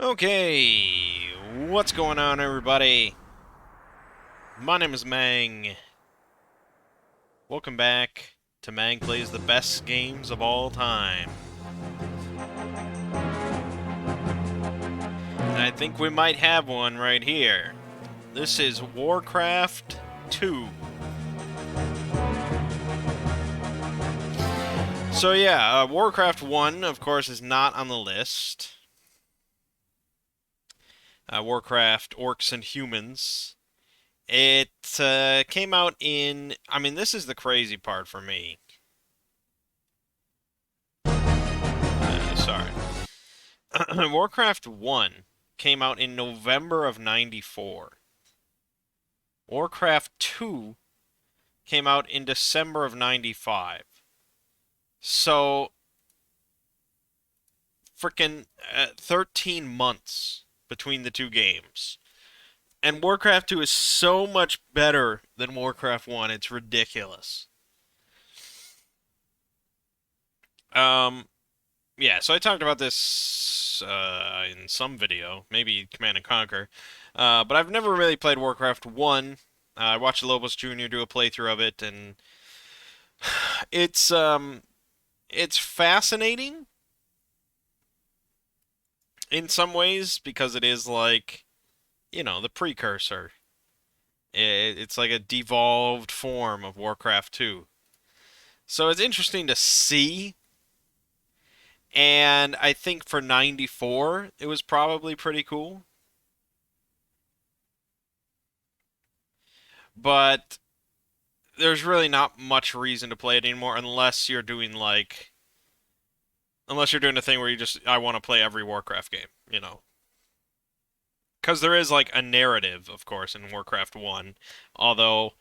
Okay, what's going on, everybody? My name is Mangg. Welcome back to Mangg Plays the Best Games of All Time. And I think we might have one right here. This is Warcraft 2. So yeah, Warcraft 1, of course, is not on the list. Warcraft Orcs and Humans. It came out in... I mean, this is the crazy part for me. Sorry. Warcraft 1 came out in November of 94. Warcraft 2 came out in December of 95. So, frickin' 13 months between the two games. And Warcraft 2 is so much better than Warcraft 1, it's ridiculous. Um, yeah, so I talked about this in some video, maybe Command and Conquer. But I've never really played Warcraft 1. I watched Lobos Jr. do a playthrough of it, and it's it's fascinating in some ways because it is like, the precursor. It's like a devolved form of Warcraft 2. So it's interesting to see, and I think for 94, it was probably pretty cool. But there's really not much reason to play it anymore unless you're doing a thing where I want to play every Warcraft game. Because there is like a narrative, of course, in Warcraft 1, although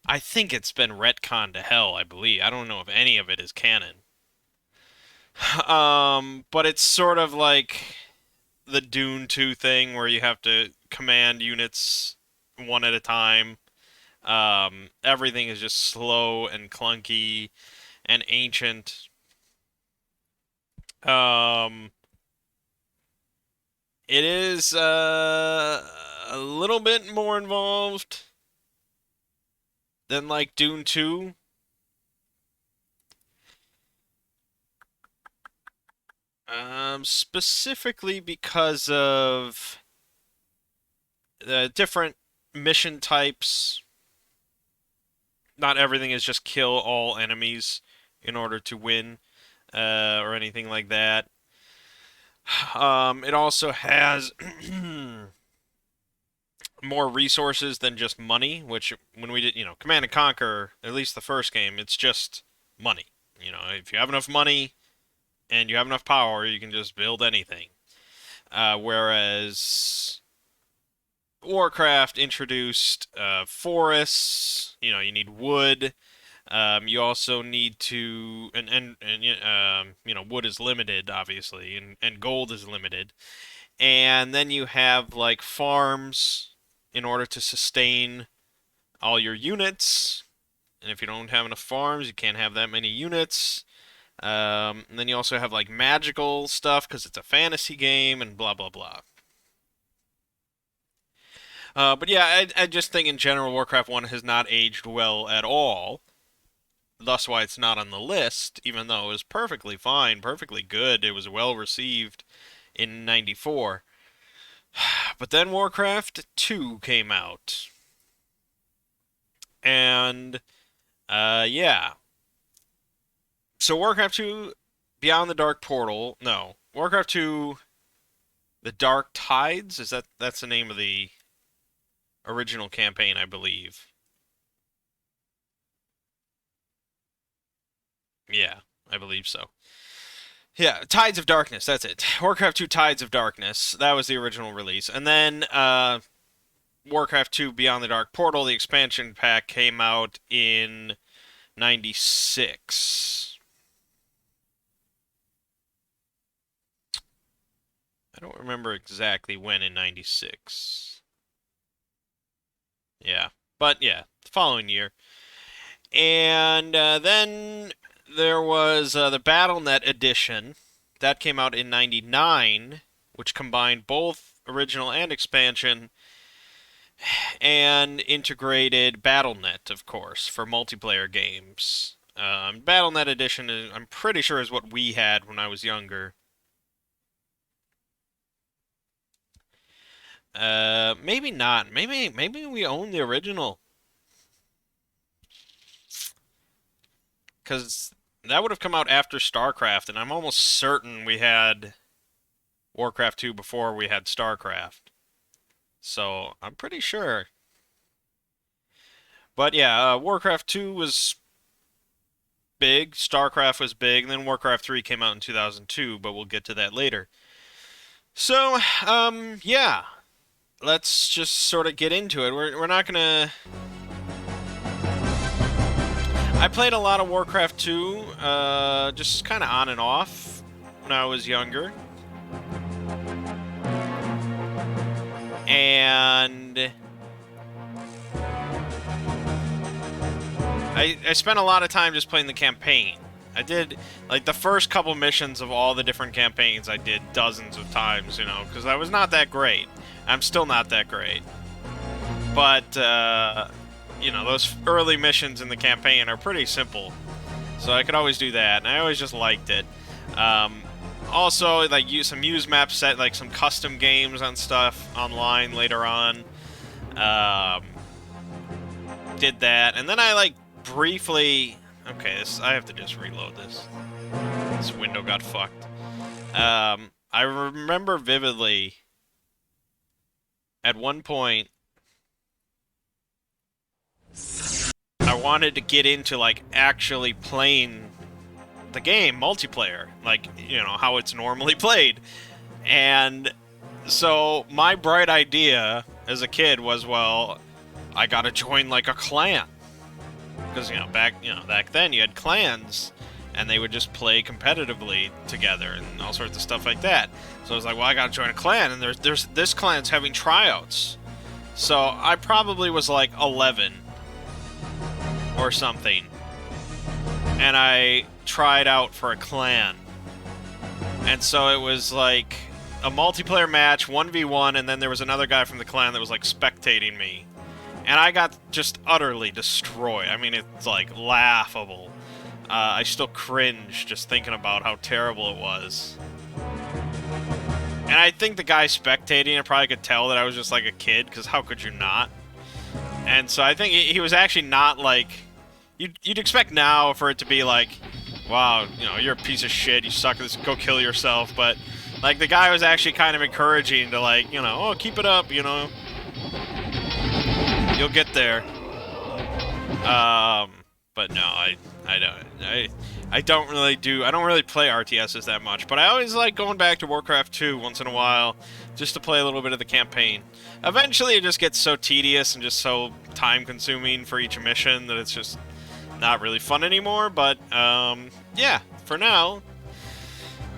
I think it's been retconned to hell, I believe. I don't know if any of it is canon. But it's sort of like the Dune 2 thing where you have to command units one at a time. Everything is just slow and clunky and ancient. Um, it is a little bit more involved than like Dune 2. Specifically because of the different mission types. Not everything is just kill all enemies in order to win, or anything like that. It also has more resources than just money, which when we did, Command and Conquer, at least the first game, it's just money. If you have enough money and you have enough power, you can just build anything. Whereas Warcraft introduced forests. You need wood. You also need to, wood is limited, obviously, and gold is limited. And then you have like farms in order to sustain all your units. And if you don't have enough farms, you can't have that many units. And then you also have like magical stuff because it's a fantasy game and blah blah blah. But yeah, I just think in general Warcraft 1 has not aged well at all. Thus why it's not on the list, even though it was perfectly fine, perfectly good. It was well received in 94. But then Warcraft 2 came out. And, yeah. So Warcraft 2 Beyond the Dark Portal, no. Warcraft 2 The Dark Tides, that's the name of the original campaign, I believe. Yeah, I believe so. Yeah, Tides of Darkness, that's it. Warcraft 2 Tides of Darkness, that was the original release. And then Warcraft 2 Beyond the Dark Portal, the expansion pack, came out in 96. I don't remember exactly when in 96. Yeah, but yeah, the following year. And then there was the BattleNet edition. That came out in 99, which combined both original and expansion, and integrated BattleNet, of course, for multiplayer games. BattleNet Edition, I'm pretty sure, is what we had when I was younger. Maybe not. Maybe we own the original. Because that would have come out after StarCraft, and I'm almost certain we had Warcraft 2 before we had StarCraft. So, I'm pretty sure. But yeah, Warcraft 2 was big, StarCraft was big, and then Warcraft 3 came out in 2002, but we'll get to that later. So, yeah. Let's just sort of get into it. We're not gonna... I played a lot of Warcraft 2, just kind of on and off when I was younger. And I spent a lot of time just playing the campaign. I did, like, the first couple missions of all the different campaigns I did dozens of times, you know, because I was not that great. I'm still not that great. But, you know, those early missions in the campaign are pretty simple. So I could always do that, and I always just liked it. Also, like, use some use map set, like, some custom games on stuff online later on. Did that, and then I, like, briefly... Okay, I have to just reload this. This window got fucked. I remember vividly, at one point, I wanted to get into, like, actually playing the game, multiplayer. Like, you know, how it's normally played. And so, my bright idea as a kid was, well, I gotta join, like, a clan. Because, you know, back then you had clans, and they would just play competitively together and all sorts of stuff like that. So I was like, well, I gotta join a clan, and there's this clan's having tryouts. So I probably was like 11 or something, and I tried out for a clan. And so it was like a multiplayer match, 1v1, and then there was another guy from the clan that was like spectating me. And I got just utterly destroyed. I mean, it's, like, laughable. I still cringe just thinking about how terrible it was. And I think the guy spectating it probably could tell that I was just, like, a kid, because how could you not? And so I think he was actually not, like... You'd expect now for it to be like, wow, you know, you're a piece of shit, you suck at this, go kill yourself. But, like, the guy was actually kind of encouraging to, like, you know, oh, keep it up, you know. You'll get there. But no, I don't really play RTSs that much, but I always like going back to Warcraft 2 once in a while, just to play a little bit of the campaign. Eventually it just gets so tedious and just so time-consuming for each mission that it's just not really fun anymore, but, yeah, for now,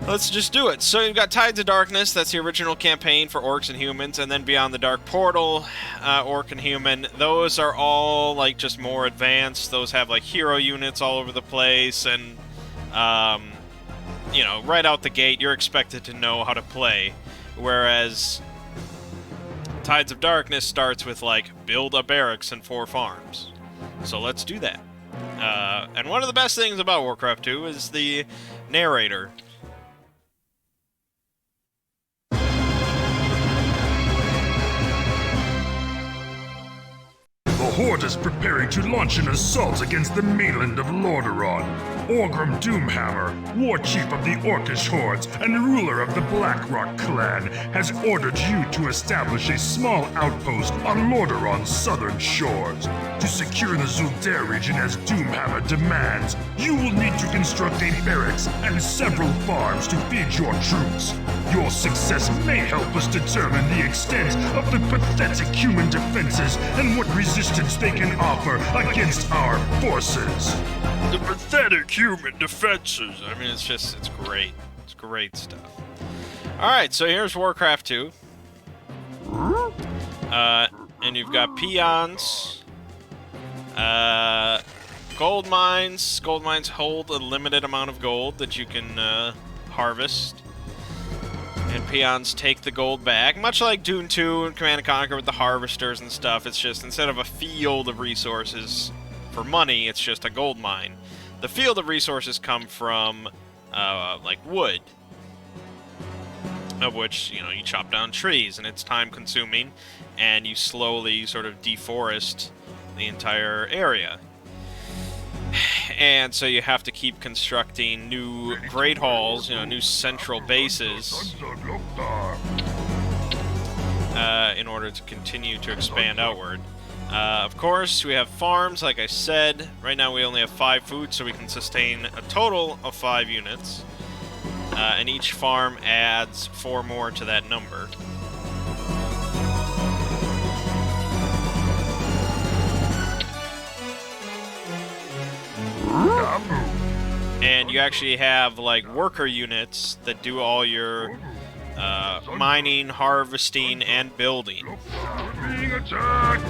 let's just do it. So you've got Tides of Darkness, that's the original campaign for Orcs and Humans, and then Beyond the Dark Portal, Orc and Human. Those are all, like, just more advanced. Those have, like, hero units all over the place, and, you know, right out the gate, you're expected to know how to play. Whereas Tides of Darkness starts with, like, build a barracks and 4 farms. So let's do that. And one of the best things about Warcraft 2 is the narrator. The Horde is preparing to launch an assault against the mainland of Lordaeron. Orgrim Doomhammer, war chief of the Orcish Hordes and ruler of the Blackrock clan, has ordered you to establish a small outpost on Lordaeron's southern shores. To secure the Zul'Dare region as Doomhammer demands, you will need to construct a barracks and several farms to feed your troops. Your success may help us determine the extent of the pathetic human defenses and what resistance they can offer against our forces. The pathetic human defenses. I mean, it's great. It's great stuff. Alright, so here's Warcraft 2. And you've got peons. Gold mines. Gold mines hold a limited amount of gold that you can harvest. And peons take the gold back, much like Dune 2 and Command & Conquer with the harvesters and stuff. It's just, instead of a field of resources for money, it's just a gold mine. The field of resources come from, like, wood. Of which, you know, you chop down trees, and it's time-consuming, and you slowly sort of deforest the entire area. And so you have to keep constructing new great halls, you know, new central bases, in order to continue to expand outward. Of course, we have farms, like I said. Right now we only have 5 food, so we can sustain a total of 5 units. And each farm adds 4 more to that number. And you actually have, like, worker units that do all your mining, harvesting, and building. Being attacked.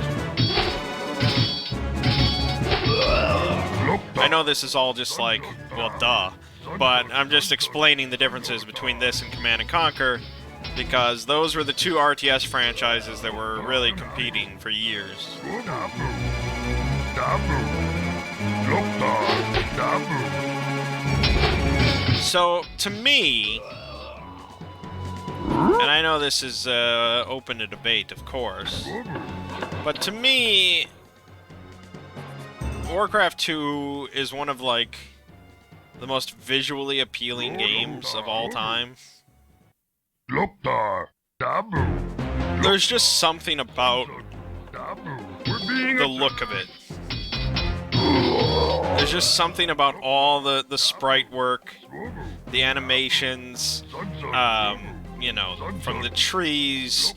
I know this is all just like, well, duh, but I'm just explaining the differences between this and Command & Conquer, because those were the 2 RTS franchises that were really competing for years. So, to me, and I know this is open to debate, of course, but to me, Warcraft 2 is one of, like, the most visually appealing games of all time. There's just something about the look of it. There's just something about all the sprite work, the animations, you know, from the trees,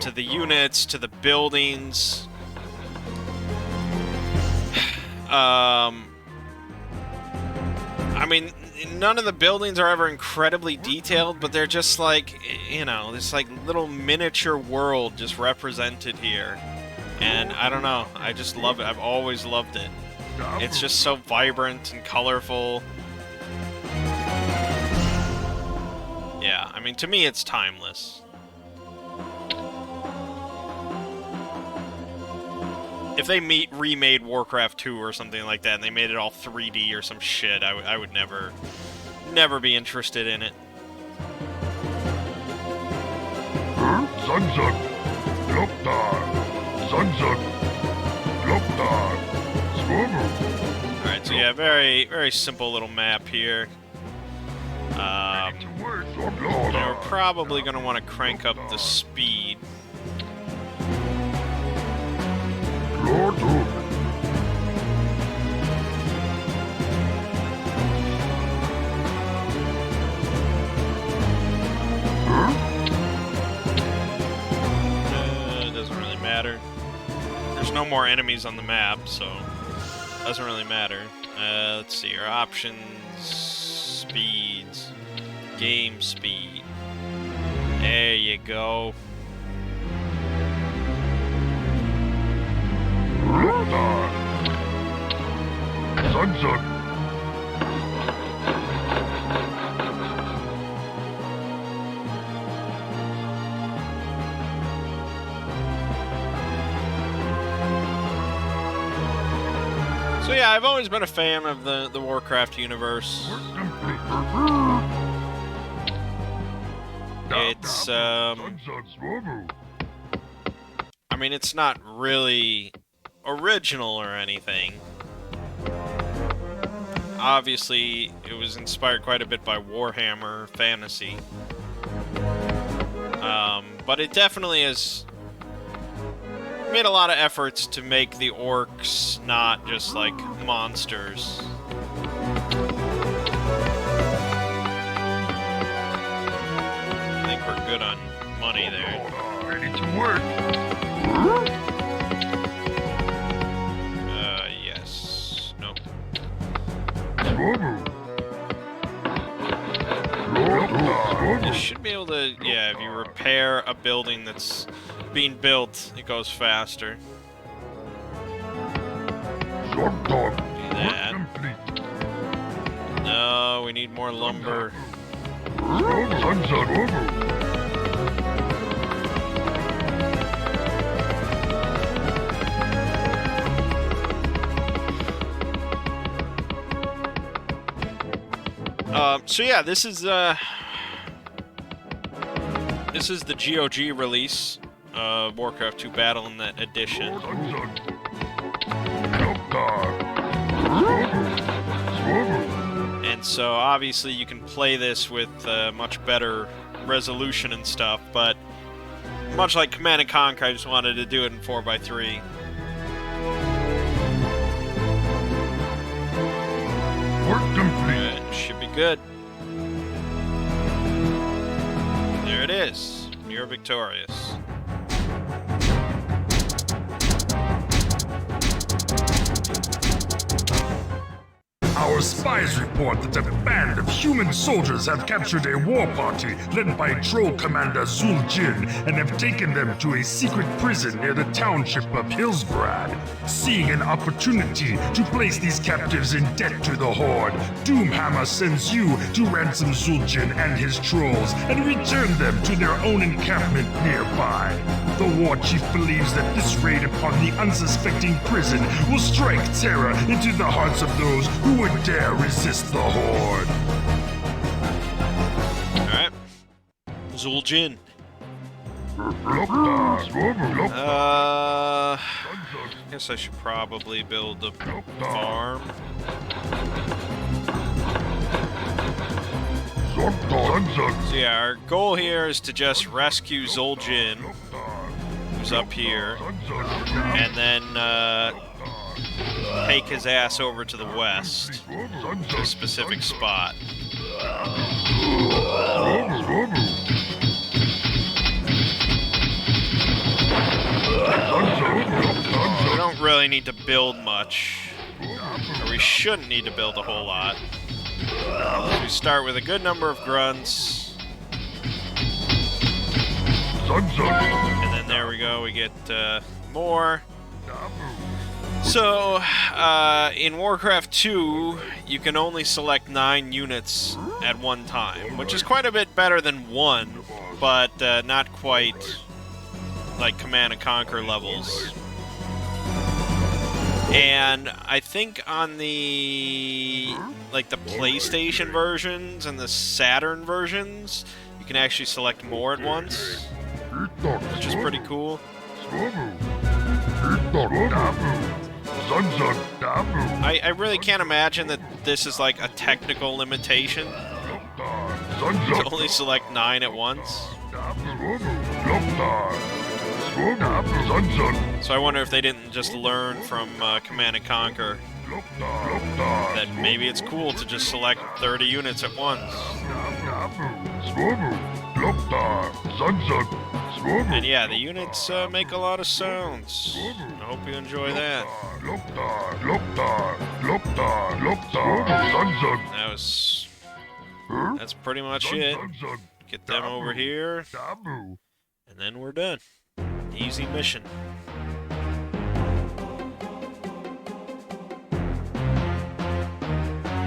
to the units, to the buildings. I mean, none of the buildings are ever incredibly detailed, but they're just like, you know, this like little miniature world just represented here. And I don't know, I just love it. I've always loved it. It's just so vibrant and colorful. Yeah, I mean, to me, it's timeless. If they remade Warcraft 2 or something like that, and they made it all 3D or some shit, I would never be interested in it. Alright, so yeah, very, very simple little map here. We're probably going to want to crank up the speed. It doesn't really matter. There's no more enemies on the map, so it doesn't really matter. Let's see, our options, speeds, game speed. There you go. So yeah, I've always been a fan of the Warcraft universe. It's, I mean, it's not really original or anything. Obviously, it was inspired quite a bit by Warhammer Fantasy. But it definitely has made a lot of efforts to make the orcs not just like monsters. I think we're good on money there. Ready to work. Yes. Nope. You should be able to, yeah, if you repair a building that's being built, it goes faster. Do that. No, we need more lumber. So yeah, this is the GOG release, Warcraft 2 Battle.net edition. And so obviously you can play this with much better resolution and stuff, but much like Command & Conquer, I just wanted to do it in 4x3. Work complete. Should be good. There it is. You're victorious. Our spies report that a band of human soldiers have captured a war party led by Troll Commander Zuljin and have taken them to a secret prison near the township of Hillsbrad. Seeing an opportunity to place these captives in debt to the Horde, Doomhammer sends you to ransom Zuljin and his trolls and return them to their own encampment nearby. The war chief believes that this raid upon the unsuspecting prison will strike terror into the hearts of those who would dare resist the Horde. Alright. Zuljin. Guess I should probably build a farm. So yeah, our goal here is to just rescue Zuljin, who's up here, and then take his ass over to the west, to a specific spot. We don't really need to build much, or we shouldn't need to build a whole lot. We start with a good number of grunts, and then there we go, we get more. So, in Warcraft 2, you can only select 9 units at one time, which is quite a bit better than 1, but not quite like Command & Conquer levels. And I think on the PlayStation versions and the Saturn versions, you can actually select more at once, which is pretty cool. I really can't imagine that this is like a technical limitation to only select 9 at once. So I wonder if they didn't just learn from Command & Conquer that maybe it's cool to just select 30 units at once. And yeah, the units make a lot of sounds. I hope you enjoy that. That's pretty much it. Get them over here, and then we're done. Easy mission.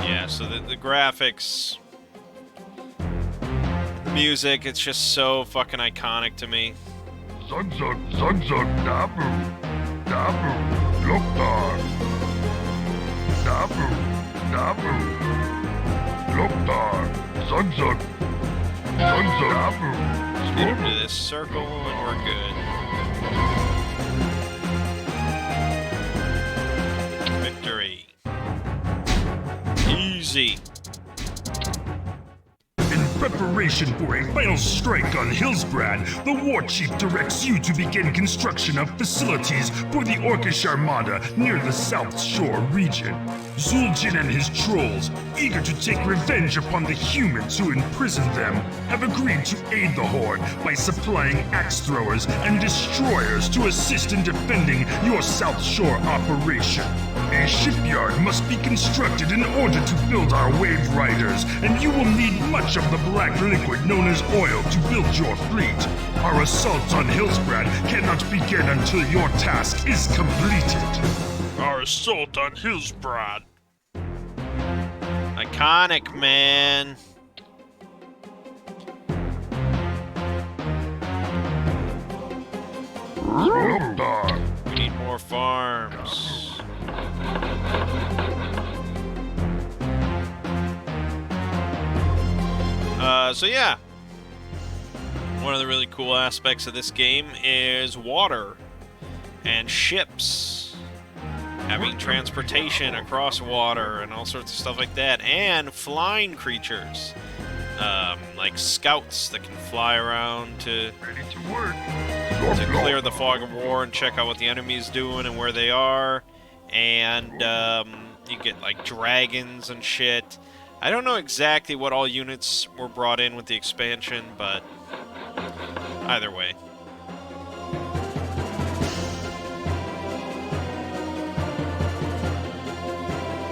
Yeah, so the graphics, the music, it's just so fucking iconic to me. Get him to this circle and we're good. Victory. Easy. In preparation for a final strike on Hillsbrad, the War Chief directs you to begin construction of facilities for the Orcish Armada near the South Shore region. Zuljin and his trolls, eager to take revenge upon the humans who imprisoned them, have agreed to aid the Horde by supplying axe throwers and destroyers to assist in defending your South Shore operation. A shipyard must be constructed in order to build our wave riders, and you will need much of the black liquid known as oil to build your fleet. Our assault on Hillsbrad cannot begin until your task is completed. Our assault on Hillsbrad. Iconic, man. We need more farms. So yeah. One of the really cool aspects of this game is water and ships. Having transportation across water and all sorts of stuff like that. And flying creatures. Like scouts that can fly around to clear the fog of war and check out what the enemy's doing and where they are. And you get like dragons and shit. I don't know exactly what all units were brought in with the expansion, but either way.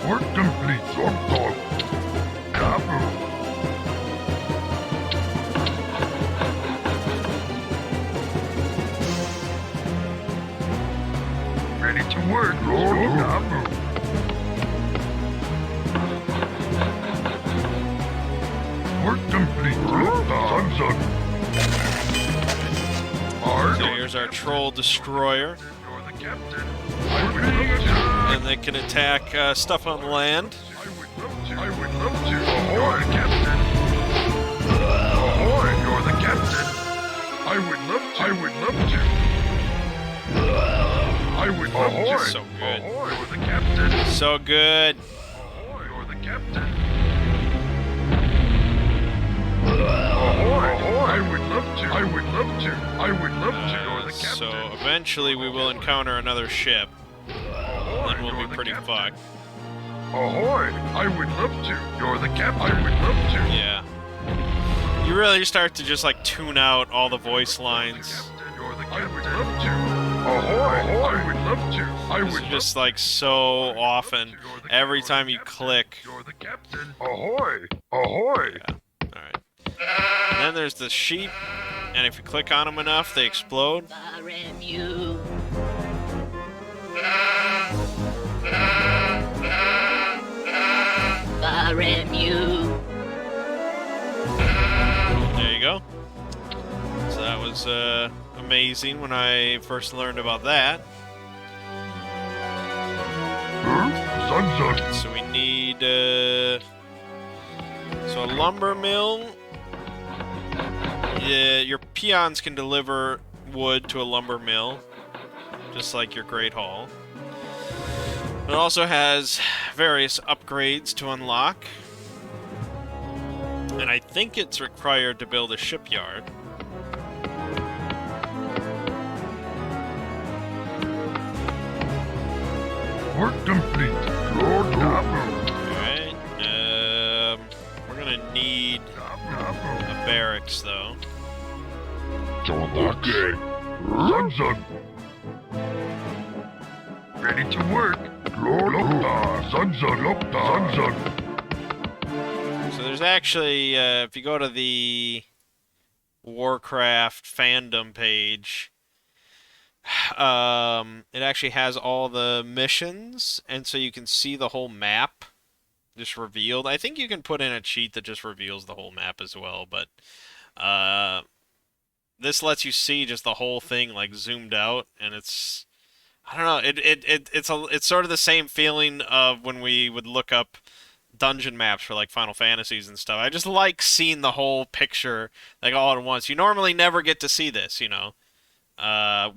Work complete, dog. Kaboom. Ready to work, Kaboom. Work complete, son. So here's our troll destroyer. You're the captain. And they can attack stuff on land. I would love to. Ahoy, Captain. Ahoy, you're the captain. I would love to. I would love to. So good. Ahoy, you're the captain. So good. Ahoy, you're the captain. Ahoy, I would love to. You're the captain. So eventually we will encounter another ship. And we'll be pretty fucked. Ahoy! I would love to. You're the captain. I would love to. Yeah. You really start to just like tune out all the voice lines. You're the captain. I would love to. Ahoy! I would love to. This is just like so often. Every time you click. You're the captain. Ahoy! Ahoy! Yeah. Alright. And then there's the sheep. And if you click on them enough, they explode. There you go. So that was amazing when I first learned about that. So we need so a lumber mill. Yeah, your peons can deliver wood to a lumber mill, just like your Great Hall. It also has various upgrades to unlock. And I think it's required to build a shipyard. Work complete. Alright. We're gonna need a barracks, though. Okay. Son. Ready to work. Son. So there's actually, if you go to the Warcraft fandom page, it actually has all the missions, and so you can see the whole map just revealed. I think you can put in a cheat that just reveals the whole map as well, but this lets you see just the whole thing like zoomed out, and it's, I don't know, it's sort of the same feeling of when we would look up dungeon maps for like Final Fantasies and stuff. I just like seeing the whole picture like all at once. You normally never get to see this, you know,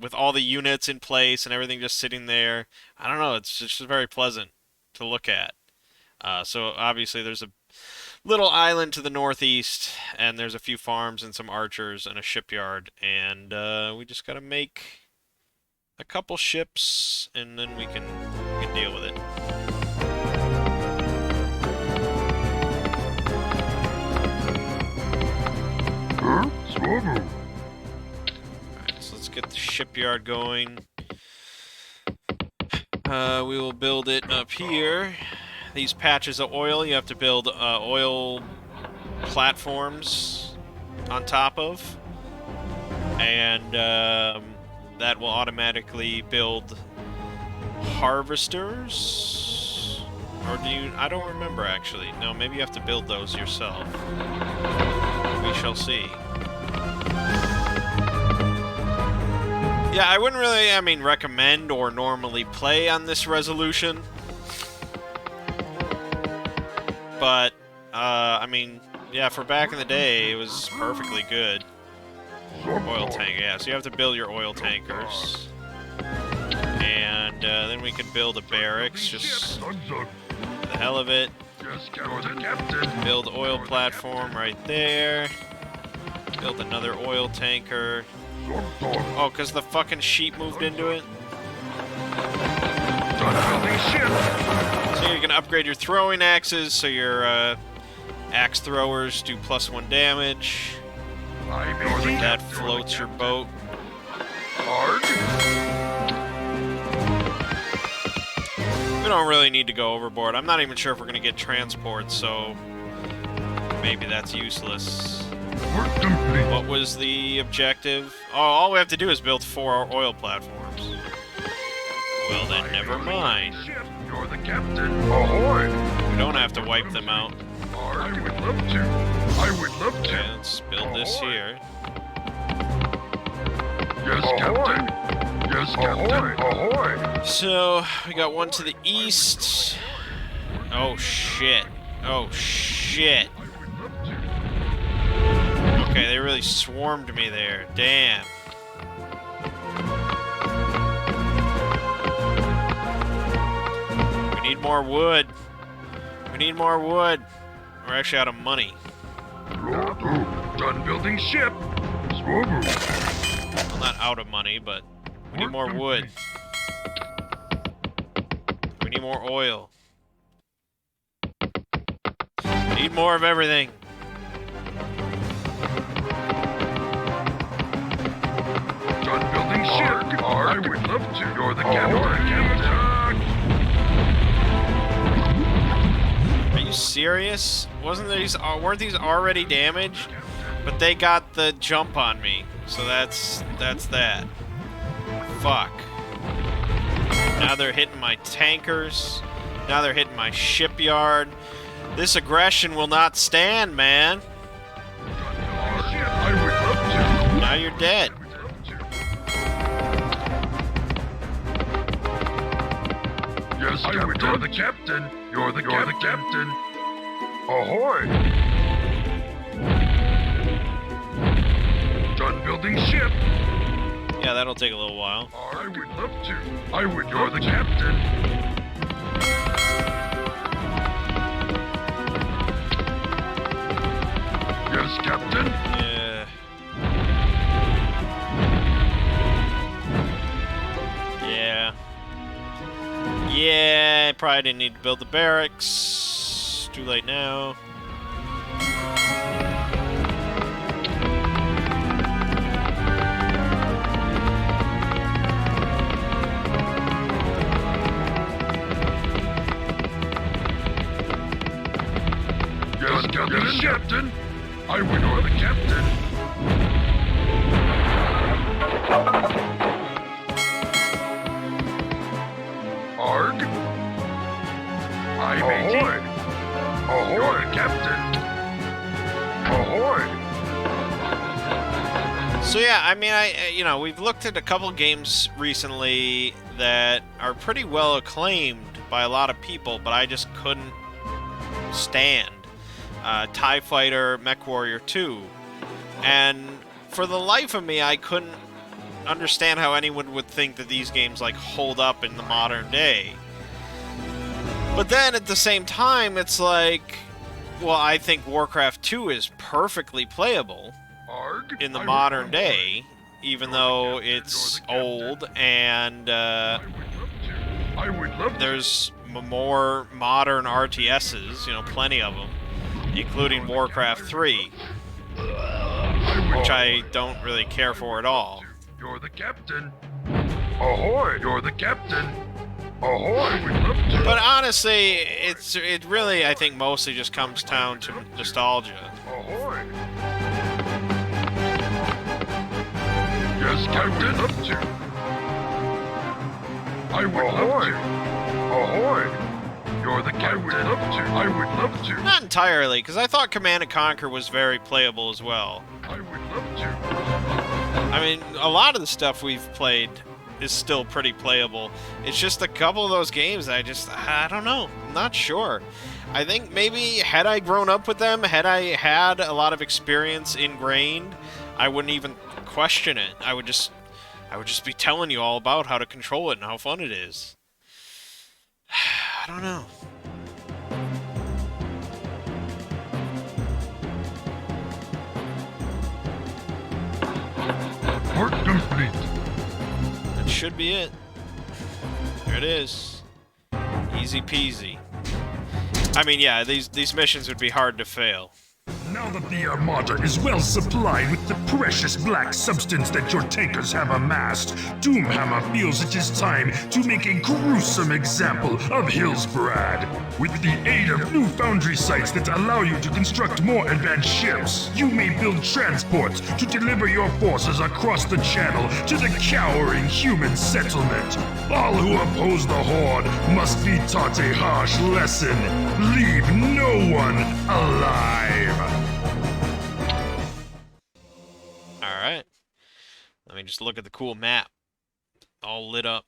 with all the units in place and everything just sitting there. I don't know, it's just very pleasant to look at. So obviously there's a little island to the northeast, and there's a few farms and some archers and a shipyard, and we just gotta make a couple ships, and then we can deal with it. Alright, so let's get the shipyard going. We will build it up here. These patches of oil, you have to build oil platforms on top of. And that will automatically build harvesters. Or do you... I don't remember, actually. No, maybe you have to build those yourself. We shall see. Yeah, I wouldn't really, I mean, recommend or normally play on this resolution. But, I mean, yeah, for back in the day, it was perfectly good. Oil tank, yeah, so you have to build your oil tankers. And then we can build a barracks, just for the hell of it. Build oil platform right there. Build another oil tanker. Oh, because the fucking sheep moved into it? So you can upgrade your throwing axes, so your axe throwers do +1 damage. That floats your boat. We don't really need to go overboard. I'm not even sure if we're going to get transport, so maybe that's useless. What was the objective? Oh, all we have to do is build 4 oil platforms. Well then, never mind. You're the captain. Ahoy! We don't have to wipe them out. I would love to. I would love to. Okay, let's build this here. Yes, Captain. Yes, Captain. Ahoy! So, we got one to the east. Oh shit. Oh shit. Okay, they really swarmed me there. Damn. We need more wood. We need more wood. We're actually out of money. Done building ship. Well, not out of money, but we need more wood. We need more oil. We need more of everything. Done building ship. I would love to. You're the captain. Are you serious? Weren't these already damaged? But they got the jump on me, so that's that. Fuck. Now they're hitting my tankers. Now they're hitting my shipyard. This aggression will not stand, man. I would love to. Now you're dead. Yes, Captain. You're the captain. You're the captain. Ahoy! Done building ship. Yeah, that'll take a little while. I would love to. I would. You're the captain. Yes, Captain. Yeah. Yeah. Yeah, probably didn't need to build the barracks. Too late now. Yes, Captain. I would. You're the captain. Arg. Ahoy! Ahoy, Captain! Ahoy! So yeah, I mean, you know, we've looked at a couple games recently that are pretty well acclaimed by a lot of people, but I just couldn't stand. TIE Fighter, Mech Warrior 2. And for the life of me, I couldn't understand how anyone would think that these games, like, hold up in the modern day. But then, at the same time, it's like, well, I think Warcraft 2 is perfectly playable in the modern day, even though it's old and there's more modern RTSs, you know, plenty of them, including Warcraft 3, which I don't really care for at all. You're the captain. Ahoy! You're the captain. Ahoy! We'd love to. But honestly, it really, I think, mostly just comes down to nostalgia. Ahoy! Yes, Captain. I would love to. I would love to. Ahoy! You're the captain. I would love to. I would love to. Not entirely, because I thought Command & Conquer was very playable as well. I would love to. I I mean, a lot of the stuff we've played is still pretty playable. It's just a couple of those games I don't know. I'm not sure. I think maybe had I grown up with them, had I had a lot of experience ingrained, I wouldn't even question it. I would just be telling you all about how to control it and how fun it is. I don't know. Work complete. That should be it. There it is. Easy peasy. I mean, yeah, these missions would be hard to fail. Now that the Armada is well supplied with the precious black substance that your tankers have amassed, Doomhammer feels it is time to make a gruesome example of Hillsbrad. With the aid of new foundry sites that allow you to construct more advanced ships, you may build transports to deliver your forces across the channel to the cowering human settlement. All who oppose the Horde must be taught a harsh lesson. Leave no one alive. Alright. Let me just look at the cool map. All lit up.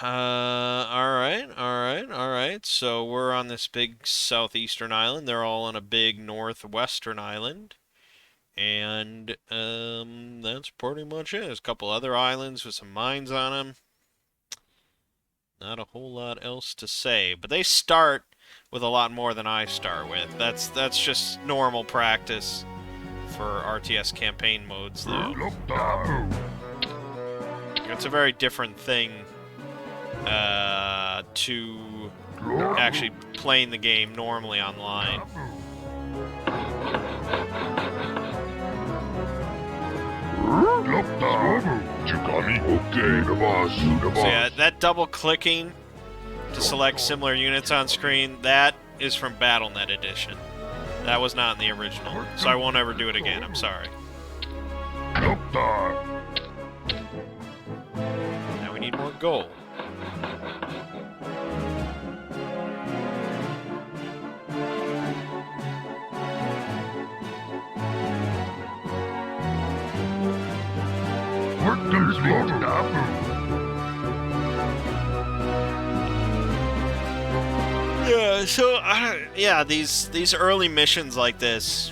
Alright. So we're on this big southeastern island. They're all on a big northwestern island. And, that's pretty much it. There's a couple other islands with some mines on them. Not a whole lot else to say. But they start with a lot more than I start with. That's just normal practice for RTS campaign modes, though. It's a very different thing to actually playing the game normally online. So yeah, that double clicking to select similar units on screen, that is from BattleNet Edition. That was not in the original, so I won't ever do it again, I'm sorry. Now we need more gold. Work complete. Yeah, so yeah, these early missions like this,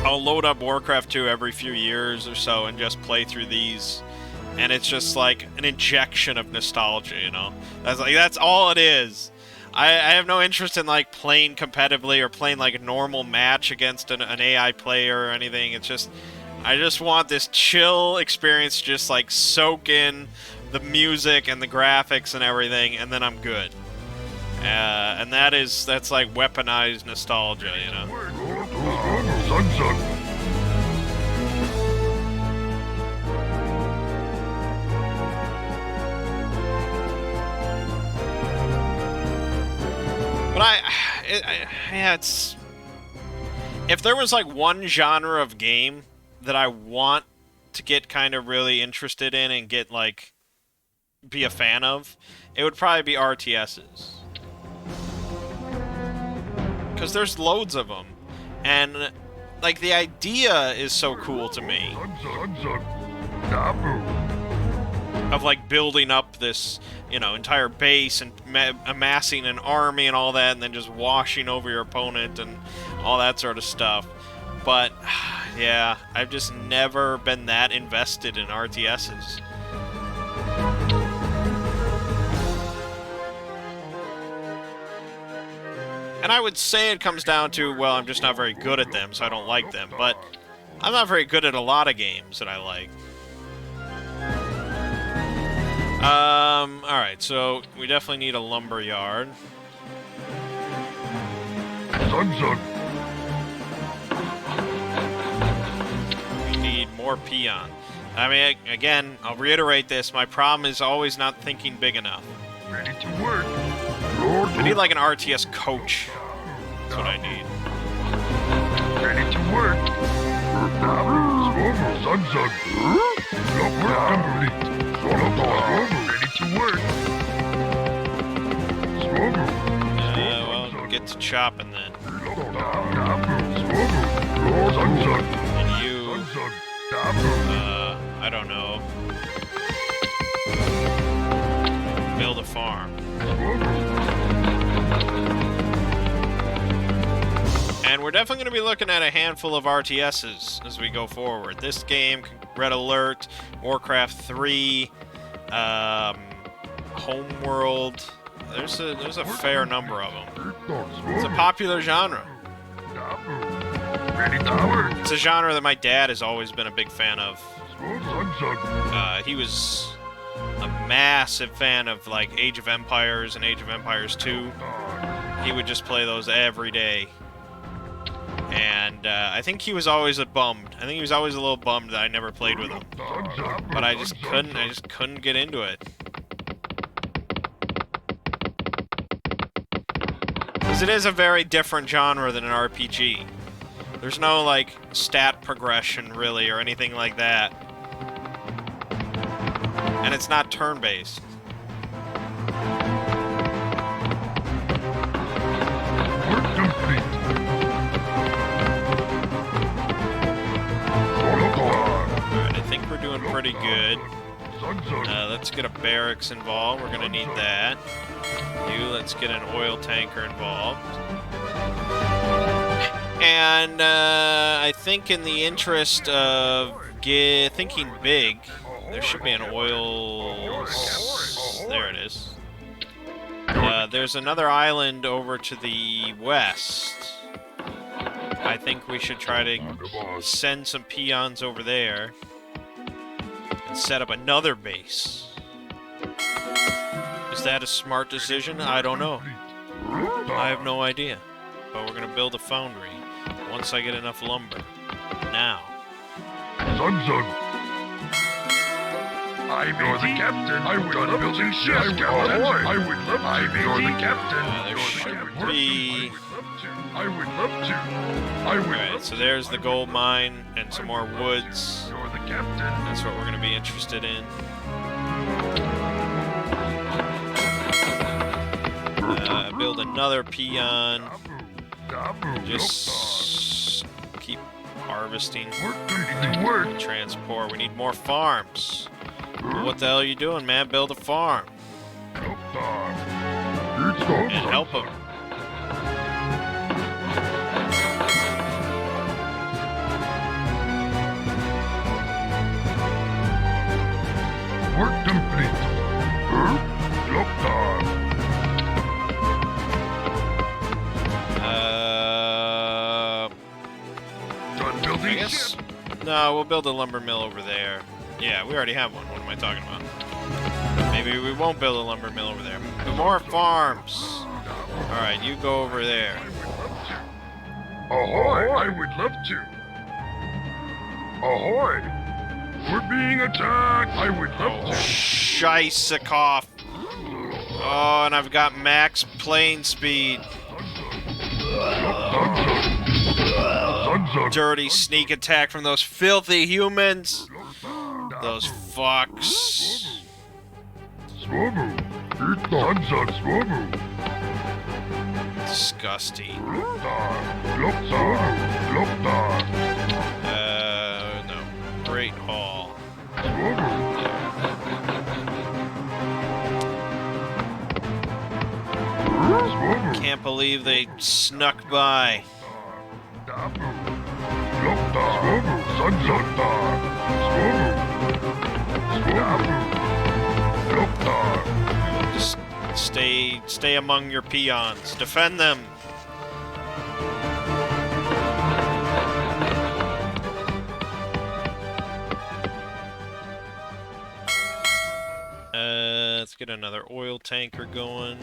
I'll load up Warcraft 2 every few years or so and just play through these, and it's just like an injection of nostalgia, you know. That's all it is. I have no interest in like playing competitively or playing like a normal match against an AI player or anything. It's just I just want this chill experience, just like soak in the music and the graphics and everything, and then I'm good. And that's like weaponized nostalgia, you know. But it's if there was like one genre of game that I want to get kind of really interested in and get like be a fan of, it would probably be RTSs. Because there's loads of them, and like the idea is so cool to me of like building up this, you know, entire base and amassing an army and all that, and then just washing over your opponent and all that sort of stuff. But yeah, I've just never been that invested in RTSs. And I would say it comes down to, well, I'm just not very good at them, so I don't like them. But I'm not very good at a lot of games that I like. Alright, so we definitely need a lumber yard. We need more peon. I mean, again, I'll reiterate this, my problem is always not thinking big enough. Ready to work. I need like an RTS coach. That's what I need. Ready to work. Ready to work. Well, get to chopping then. I don't know. Build a farm. And we're definitely going to be looking at a handful of RTSs as we go forward. This game, Red Alert, Warcraft 3, Homeworld. There's a fair number of them. It's a popular genre. It's a genre that my dad has always been a big fan of. He was a massive fan of like Age of Empires and Age of Empires 2. He would just play those every day. And I think he was always bummed. I think he was always a little bummed that I never played with him. But I just couldn't get into it. Because it is a very different genre than an RPG. There's no, like, stat progression, really, or anything like that. And it's not turn-based. Alright, I think we're doing pretty good. Let's get a barracks involved. We're gonna need that. Let's get an oil tanker involved. And I think in the interest of thinking big, there should be an oil... There it is. There's another island over to the west. I think we should try to send some peons over there and set up another base. Is that a smart decision? I don't know. I have no idea. But we're gonna build a foundry once I get enough lumber. Now. I'm the captain. I would love building ships, Captain. I would love to. You're the captain. There should be... I would love to. Alright, so there's the gold mine and some more woods. You're the captain. That's what we're going to be interested in. Build another peon. Just keep harvesting. Transport. We need more farms. What the hell are you doing, man? Build a farm. And help them. Work complete. Done building I guess. No, we'll build a lumber mill over there. Yeah, we already have one. What am I talking about? Maybe we won't build a lumber mill over there. More farms. All right, you go over there. Ahoy! I would love to. Ahoy! We're being attacked! I would love to. Shisakoff. Oh, and I've got max plane speed. Dirty sneak attack from those filthy humans. Those fucks. Disgusting. No. Great Hall. Can't believe they snuck by. Just stay among your peons. Defend them. Let's get another oil tanker going.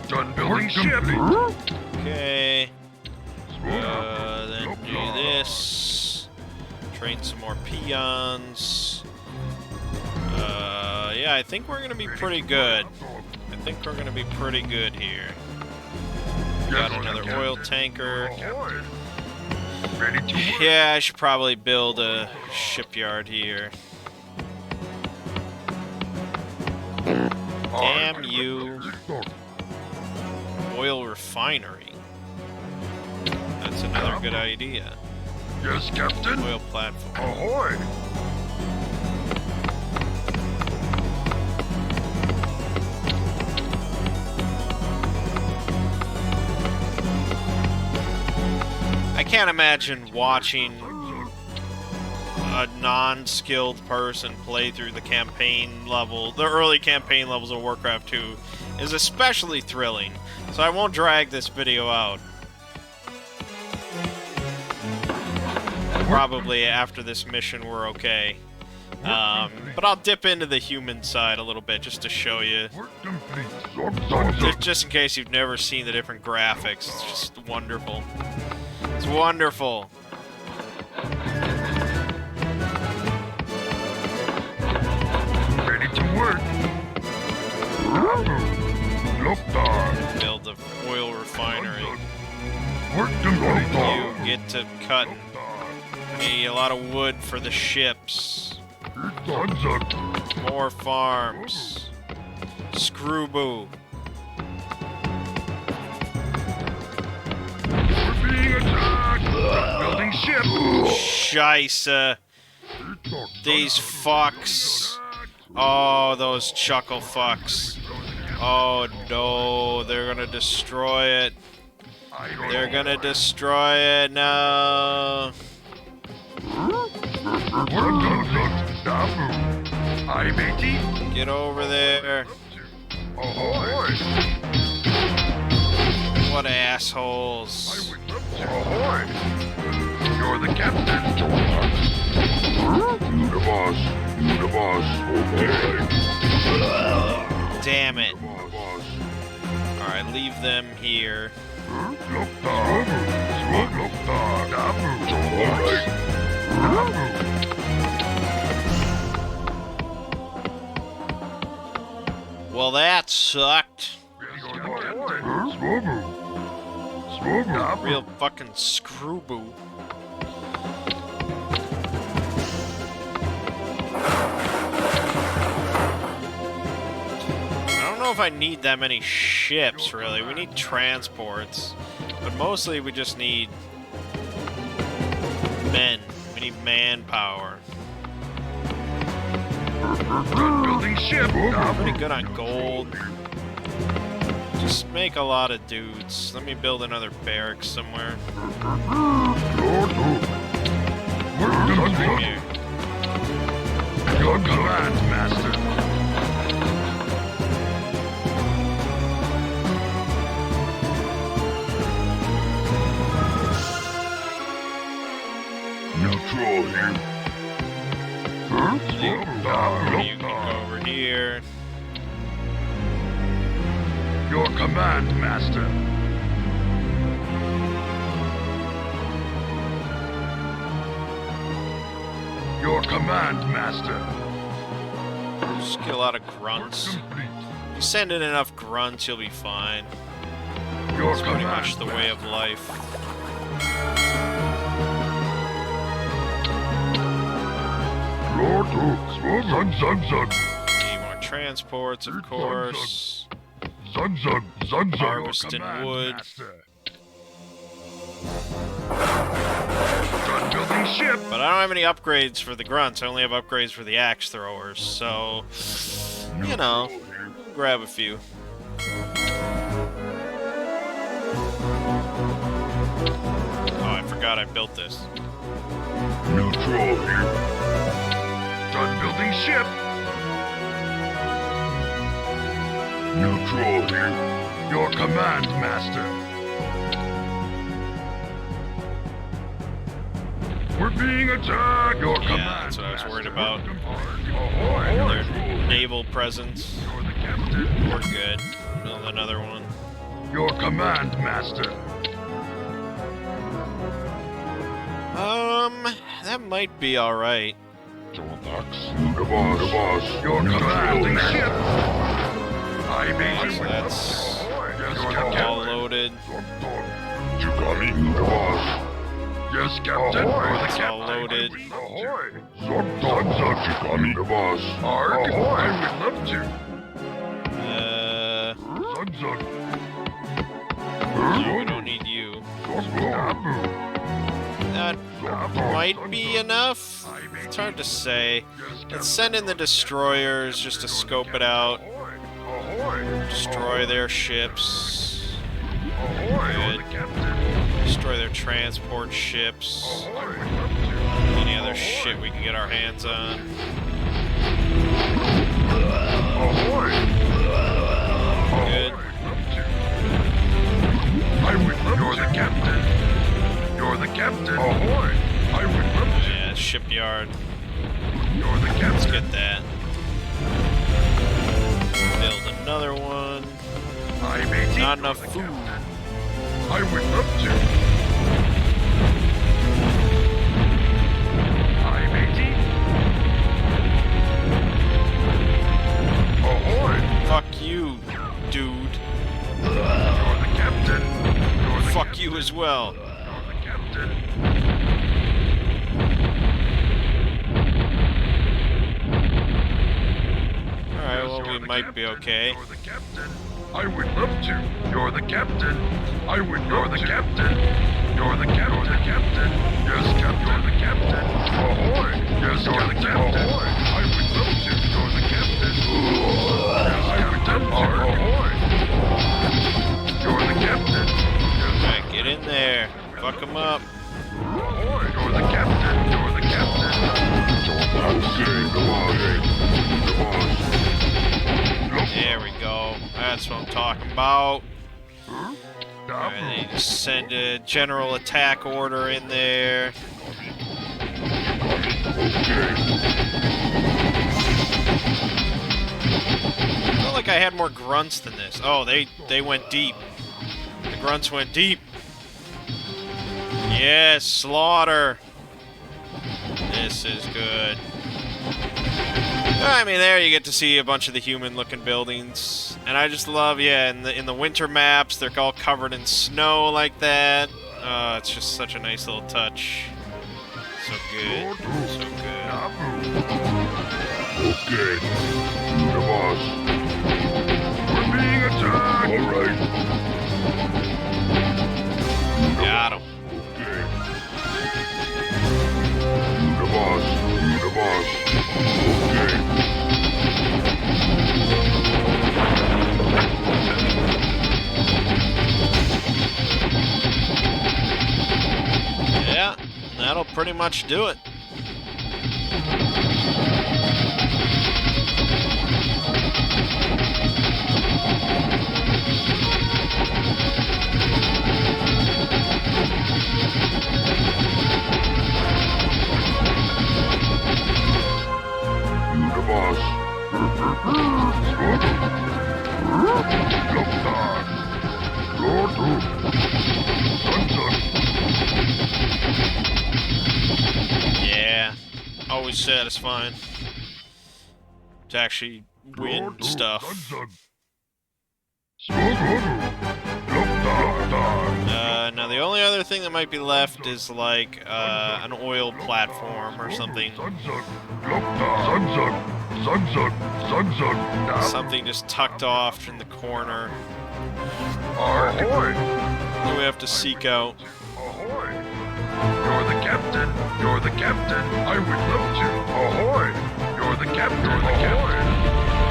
Done building ship. Okay. Then do this. Train some more peons. Yeah, I think we're gonna be pretty good. I think we're gonna be pretty good here. We got another oil tanker. Yeah, I should probably build a shipyard here. Damn you. Oil refinery. That's another good idea. Yes, Captain. Oil platform. Ahoy! I can't imagine watching a non-skilled person play through the campaign level, the early campaign levels of Warcraft 2 is especially thrilling, so I won't drag this video out. Probably after this mission we're okay. But I'll dip into the human side a little bit just to show you. Just in case you've never seen the different graphics. It's just wonderful. It's wonderful. Ready to work. Build the oil refinery. Work You get to cut. Need a lot of wood for the ships. More farms. Screwboo. We're being attacked. Building ship. Scheisse. These fucks. Oh, those chuckle fucks. Oh no, they're gonna destroy it. They're gonna destroy it. No. Aye, matey. Get over there. Ahoy. What assholes. Ahoy. You're the captain. You the boss. You the boss. Okay. Damn it. Alright, leave them here. Well, that sucked. Real fucking screwboo. I don't know if I need that many ships, really. We need transports. But mostly we just need men. We need manpower. Building ship. Pretty good on gold. Just make a lot of dudes. Let me build another barracks somewhere. Come here. Your command, master. Neutral here. You can go over here. Your command, master. Your command, master. Just get a lot of grunts. You send in enough grunts, you'll be fine. Your It's pretty command, much the way of life. Need more transports, of course. Harvesting wood. Building ship. But I don't have any upgrades for the grunts. I only have upgrades for the axe throwers. So, you know, grab a few. Oh, I forgot I built this. Neutral here. Done building ship. Neutral here. Your command, master. We're being attacked. Your command, That's what I was worried about. Ahoy. Their naval presence. You're the captain. We're good. Build another one. Your command, master. That might be alright. Your command, ship. I made So that's all loaded. Yes, Captain. It's all loaded. Ahoy. Arg. I would love to. We don't need you. That might be enough. It's hard to say. Let's send in the destroyers just to scope it out. Destroy their ships. Good. Destroy their transport ships. Any other shit we can get our hands on. Good. You're the captain. You're the captain. Ahoy! I would love to. Yeah, shipyard. You're the captain. Let's get that. Build another one. Not enough food. I would love to. Hi, matey. Ahoy! Fuck you, dude. You're the captain. You're the Fuck captain. you as well. You're the captain. Alright, well, we might be okay. You're the captain. I would love to. You're the captain. I would. You're the captain. You're the captain. You're the captain. Yes, captain. You're the captain. Ahoy! Yes, you're the captain. Ahoy! I would love to. You're the captain. Yes, I would love to. Ahoy! You're the captain. Alright, get in there. Fuck them up. Ahoy! You're the captain. You're the captain. There we go. That's what I'm talking about. Alright, they just send a general attack order in there. I felt like I had more grunts than this. Oh, they went deep. The grunts went deep. Yes, slaughter. This is good. I mean, there you get to see a bunch of the human-looking buildings, and I just love, yeah, in the winter maps, they're all covered in snow like that. It's just such a nice little touch. So good, so good. Okay, the boss. We're being attacked. All right. Got him. Okay. The boss. The boss. Okay. Yeah, that'll pretty much do it. The boss. Yeah, always satisfying to actually win stuff. Now the only other thing that might be left is like an oil platform or something. Something just tucked off in the corner that we have to seek out. Ahoy! You're the captain. You're the captain. I would love to. Ahoy! You're the captain. You're the captain.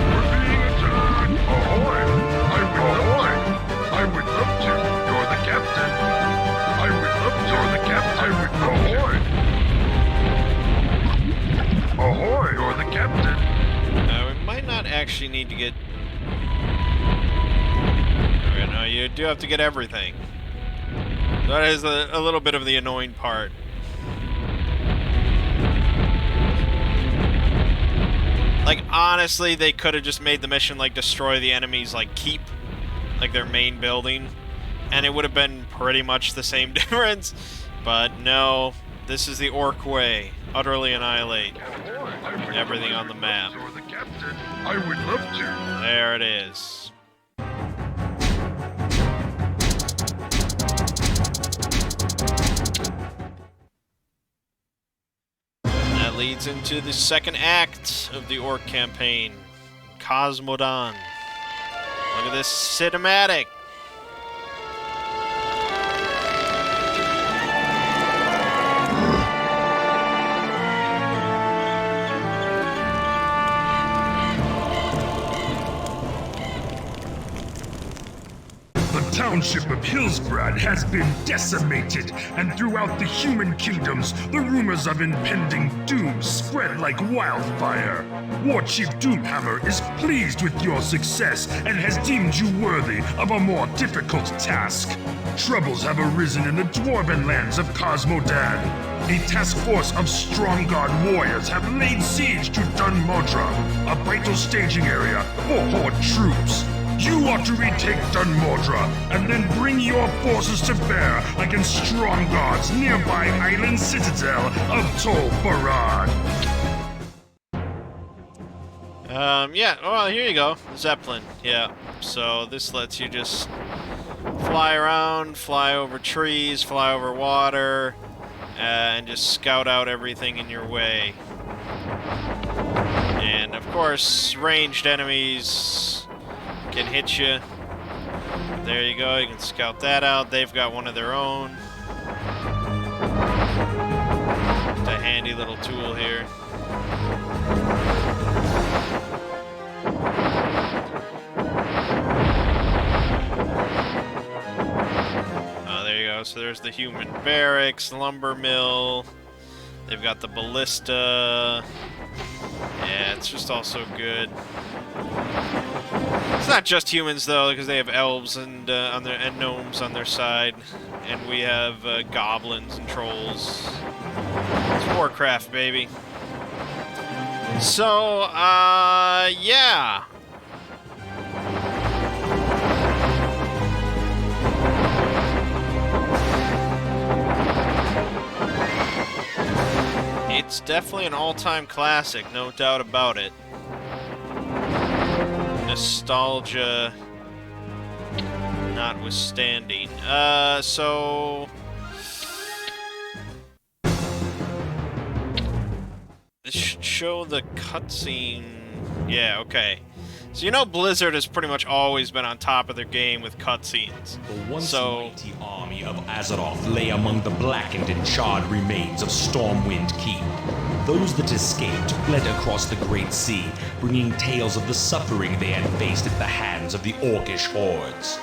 We're being attacked. Ahoy! I would love to. I would love to. You're the captain. I would love to. You're the captain. I would love to. Ahoy! You're the captain. We might not actually need to get... Okay, no, you do have to get everything. That is a little bit of the annoying part. Like, honestly, they could have just made the mission, like, destroy the enemy's, like, keep. Like, their main building. And it would have been pretty much the same difference. But, no. This is the orc way. Utterly annihilate everything on the map. You're the captain. I would love to. There it is. That leads into the second act of the orc campaign, Cosmodon. Look at this cinematic. lordship of Hillsbrad has been decimated, and throughout the human kingdoms, the rumors of impending doom spread like wildfire. War Chief Doomhammer is pleased with your success and has deemed you worthy of a more difficult task. Troubles have arisen in the dwarven lands of Cosmodan. A task force of strong guard warriors have laid siege to Dunmodra, a vital staging area for Horde troops. You ought to retake Dunmodra and then bring your forces to bear against strong guards nearby island citadel of Tol Barad. Yeah, well, here you go. Zeppelin, yeah. So this lets you just fly around, fly over trees, fly over water, and just scout out everything in your way. And, of course, ranged enemies can hit you. There you go, you can scout that out. They've got one of their own. Just a handy little tool here. So there's the human barracks, lumber mill. They've got the ballista. Yeah, it's just all so good. It's not just humans though, because they have elves and gnomes on their side, and we have goblins and trolls. It's Warcraft, baby. So, yeah. It's definitely an all-time classic, no doubt about it. Nostalgia notwithstanding. So... this should show the cutscene... Yeah, okay. So you know Blizzard has pretty much always been on top of their game with cutscenes. The once mighty army of Azeroth lay among the blackened and charred remains of Stormwind Keep. Those that escaped fled across the Great Sea, bringing tales of the suffering they had faced at the hands of the Orcish hordes.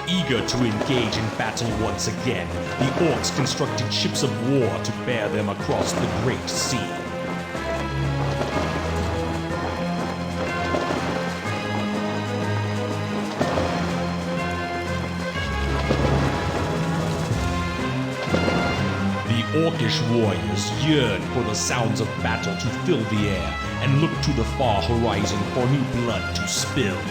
Eager to engage in battle once again, the Orcs constructed ships of war to bear them across the Great Sea. The Orcish warriors yearn for the sounds of battle to fill the air and look to the far horizon for new blood to spill.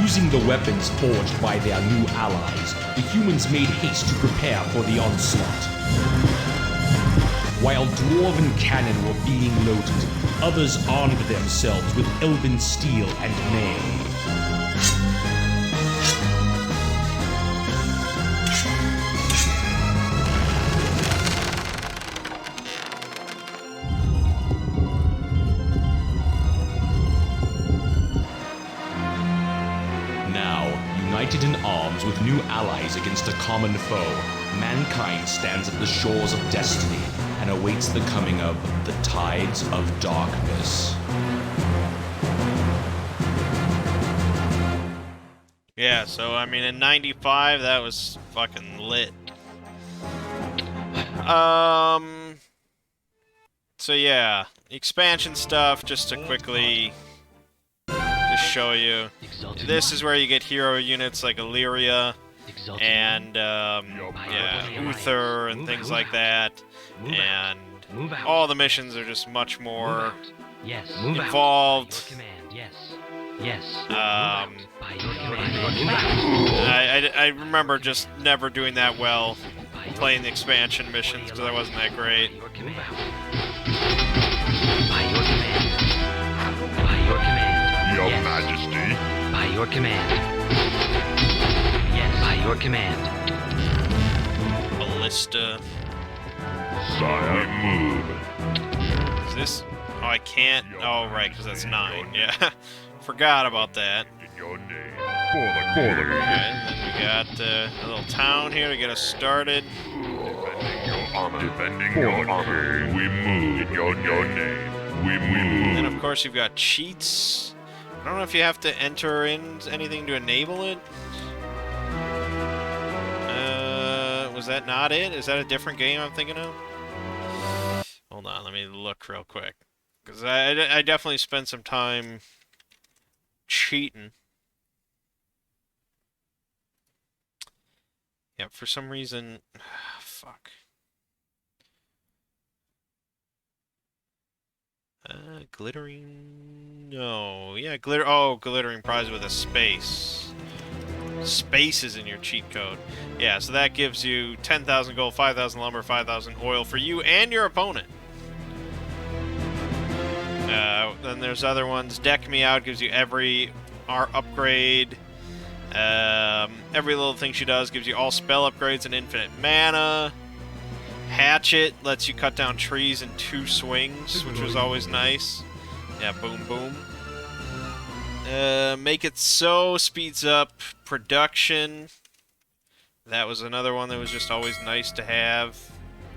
Using the weapons forged by their new allies, the humans made haste to prepare for the onslaught. While dwarven cannon were being loaded, others armed themselves with elven steel and mail. United in arms with new allies against a common foe, mankind stands at the shores of destiny and awaits the coming of the Tides of Darkness. Yeah, so I mean in 95 that was fucking lit. So yeah, expansion stuff just to quickly show you. This is where you get hero units like Illyria and yeah, Uther and things like that, and all the missions are just much more involved. I remember just never doing that well playing the expansion missions because I wasn't that great. Your Majesty. By your command. Yes, by your command. Ballista. Sire, move. Is this... Oh, I can't... Oh, right, because that's 9. Yeah. Forgot about that. In your name. Alright, and then we got a little town here to get us started. Defending your honor, we move in your name. We And then, move. of course, you've got cheats. I don't know if you have to enter in anything to enable it. Was that not it? Is that a different game I'm thinking of? Hold on, let me look real quick. Because I definitely spent some time cheating. Yeah, for some reason... fuck. Glittering... No. Yeah, glitter... Oh, glittering prize with a space. Space is in your cheat code. Yeah, so that gives you 10,000 gold, 5,000 lumber, 5,000 oil for you and your opponent. Then there's other ones. Deck Me Out gives you every upgrade. Every little thing she does gives you all spell upgrades and infinite mana. Hatchet lets you cut down trees in 2 swings, which was always nice. Yeah, boom, boom. Make It So speeds up production. That was another one that was just always nice to have.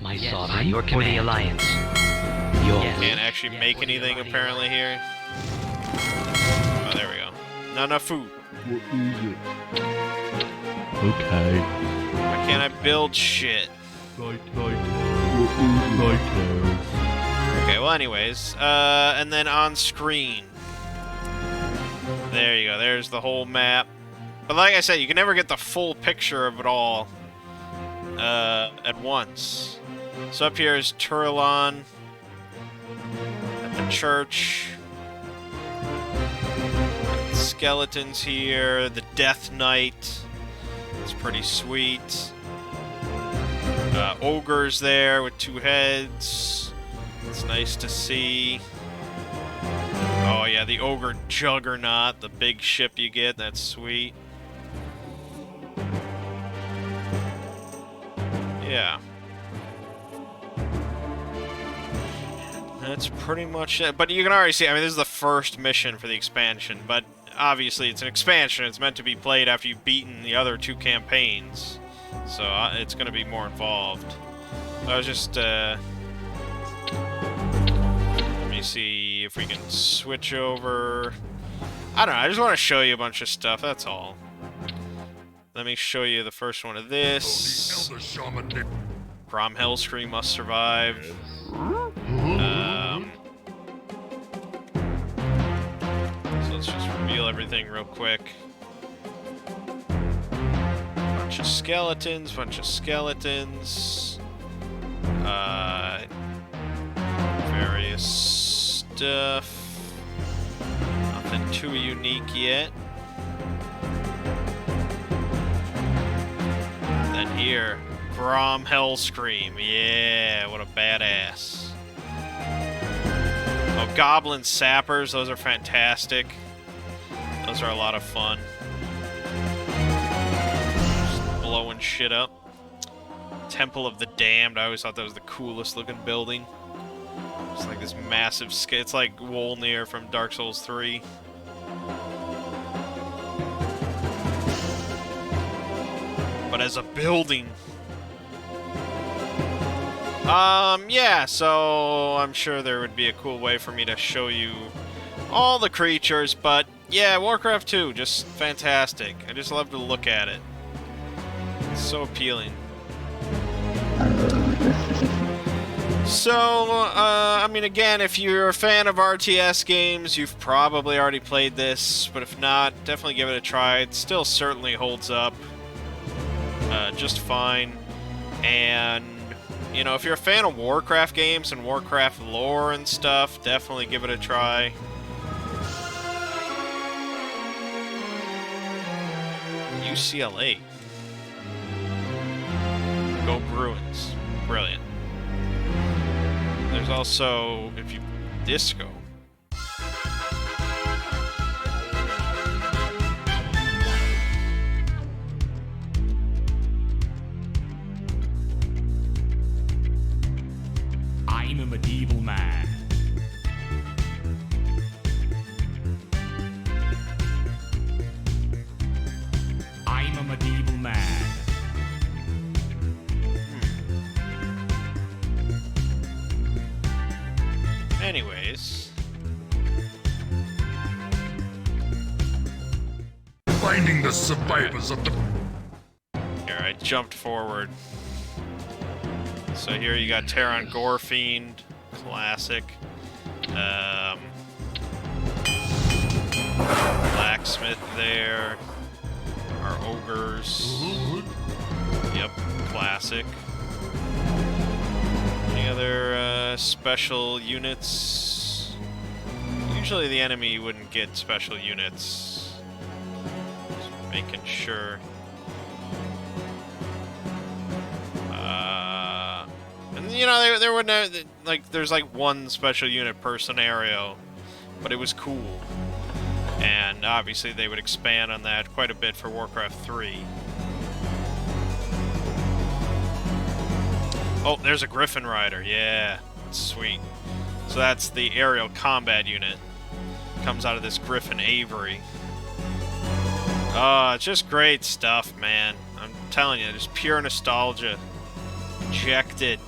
My sovereign your command. For the Alliance. Can't actually make anything apparently here. Oh, there we go. Not enough food. What is it? Okay. Why can't I build shit? What is Okay, well anyways, and then on screen. There you go, there's the whole map. But like I said, you can never get the full picture of it all at once. So up here is Turlon at the church. Skeletons here, the Death Knight. It's pretty sweet. Ogres there with 2 heads. It's nice to see. Oh yeah, the Ogre Juggernaut, the big ship you get, that's sweet. Yeah. That's pretty much it. But you can already see, I mean, this is the first mission for the expansion, but obviously it's an expansion. It's meant to be played after you've beaten the other 2 campaigns. So it's going to be more involved. I was just, let me see if we can switch over. I don't know, I just want to show you a bunch of stuff, that's all. Let me show you the first one of this. The shaman. Grom Hellscream must survive. So let's just reveal everything real quick. Bunch of skeletons, various stuff. Nothing too unique yet. Then here, Grom Hellscream. Yeah, what a badass. Oh, Goblin Sappers, those are fantastic. Those are a lot of fun. Just blowing shit up. Temple of the Damned, I always thought that was the coolest looking building. It's like this massive it's like Wolnir from Dark Souls 3. But as a building. Yeah, so I'm sure there would be a cool way for me to show you all the creatures, but yeah, Warcraft 2, just fantastic. I just love to look at it. It's so appealing. So, I mean, again, if you're a fan of RTS games, you've probably already played this, but if not, definitely give it a try. It still certainly holds up just fine. And, you know, if you're a fan of Warcraft games and Warcraft lore and stuff, definitely give it a try. UCLA. Go Bruins. Brilliant. There's also, if you, Disco. I'm a medieval man. Anyways. Finding the survivors of the... Here, I jumped forward. So here you got Terran Gorefiend, classic. Blacksmith there. Our ogres. Yep, classic. Any other special units? Usually the enemy wouldn't get special units. Just making sure. And you know, there would no, like, there's like one special unit per scenario, but it was cool. And obviously they would expand on that quite a bit for Warcraft 3. Oh, there's a Griffin Rider. Yeah, sweet. So that's the aerial combat unit. Comes out of this Griffin Avery. Oh, it's just great stuff, man. I'm telling you, just pure nostalgia. Injected.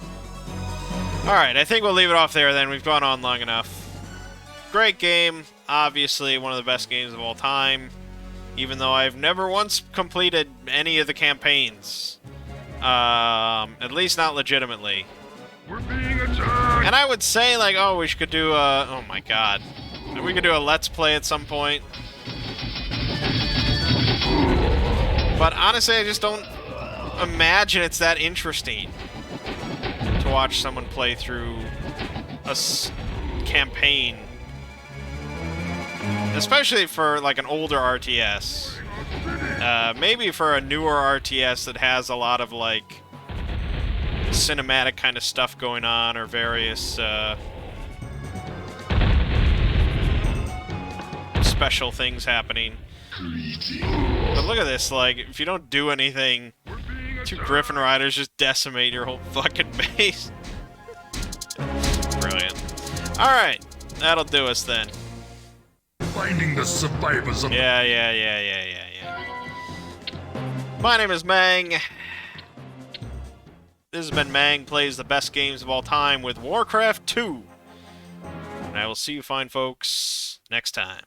Alright, I think we'll leave it off there then. We've gone on long enough. Great game. Obviously, one of the best games of all time. Even though I've never once completed any of the campaigns. At least not legitimately. We're being attacked! And I would say, like, oh, we could do a... Oh my god. We could do a Let's Play at some point. But honestly, I just don't imagine it's that interesting to watch someone play through a campaign. Especially for, like, an older RTS. Maybe for a newer RTS that has a lot of, like, cinematic kind of stuff going on, or various, special things happening. But look at this, like, if you don't do anything, two Griffin Riders just decimate your whole fucking base. Brilliant. Alright, that'll do us then. Finding the survivors of the... Yeah. My name is Mangg. This has been Mangg Plays the Best Games of All Time with Warcraft 2. And I will see you fine folks next time.